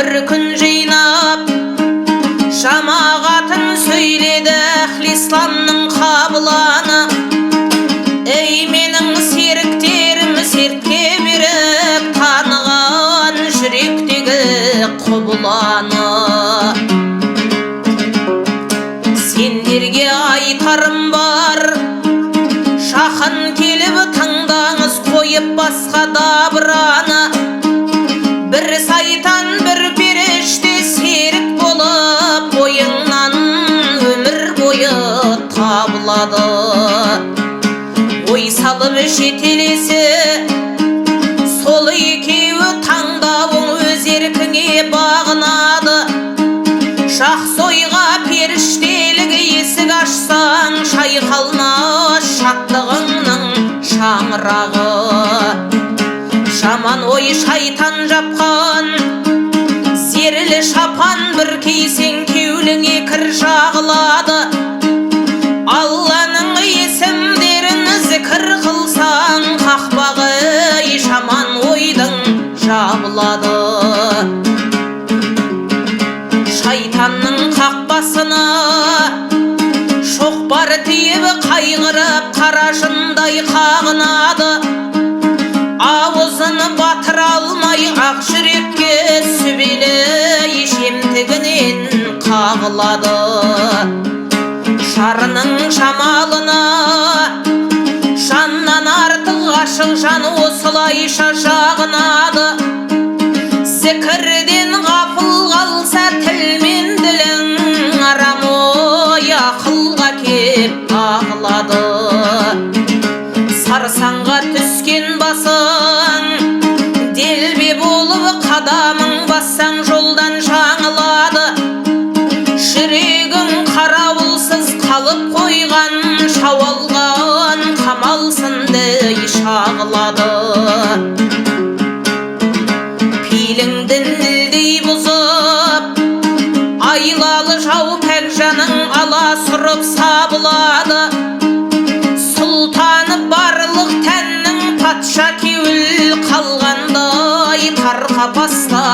бір күн жинап жамағатын сөйледі әхли исламның қабыланы. Ей менің серіктерім, сертке беріп таныған жүректегі құбыланы. Сендерге айтарым бар, жақын келіп тыңдаңыз, қойып басқа дабыраны. Бір сайтан бір періште серік болып бойыңнан өмір бойы табылады. Ой салып жетелесі сол екеуі таңдауың өз еркіңе бағынады. Жақсы ойға періштелік есік ашсаң шайқалмас шаттығыңның шаңырағы. Жаман ой шайтан жапқан зерлі шапан бір кейсең кеуліңе кір жағылады. Алланың есімдерін зікір қылсаң қақпағы жаман ойдың жабылады. Шайтанның қақпасына шоқпар тиіп қайғырып қарашындай қағынады. Ауызын батыра алмай ақ жүрекке сүбелі жемтігінен қағылады. Жарының жамалына жаннан артық ғашық жан осылайша жағынады. Зікірден ғафыл қалса тіл мен ділің арам ой ақылға кеп ағылады. Сарсаңға түскен басың делбе болып қадамың бассаң жолдан жаңылады. Жүрегің қарауылсыз қалып қойған шауалған қамалсындай шағылады. Пейіліңді нілдей бұзып айлалы жау пәк жаның ала сұрып сабылады. Сұлтаны барлық тәннің патша кеуіл қалғандай тар қапаста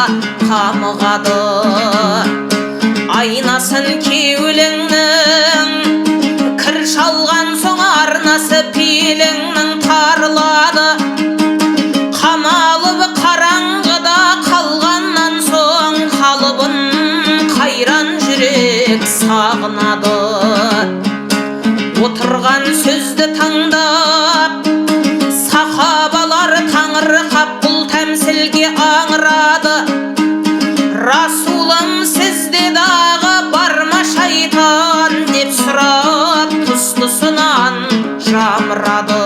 қамығады. Айнасын кеуіліңнің кір шалған соң арнасы пейіліңнің тарылады. Қамалып қараңғыда қалғаннан соң қалыбын қайран жүрек сағынады. Отырған сөзді таңдап сахабалар таңырқап бұл тәмсілге аңырады. Расулым сізде дағы бар ма шайтан деп сұрап тұс-тұсынан жамырады.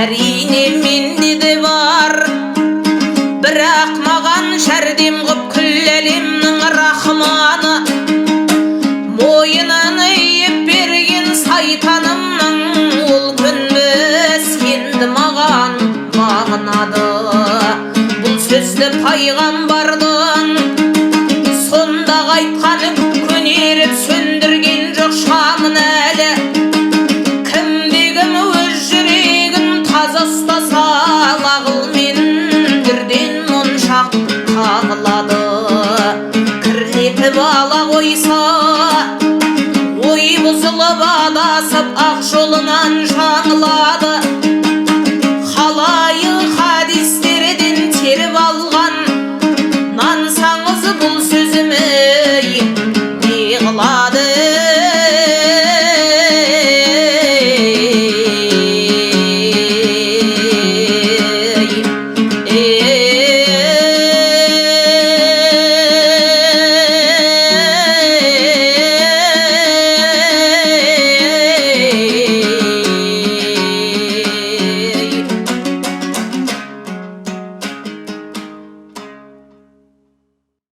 Әрине менде де бар, бірақ маған жәрдем ғып күл әлемнің рахманы. Мойынын иіп берген сайтанымның ол күнбіз енді маған бағынады. Бұл сөзді пайғамбар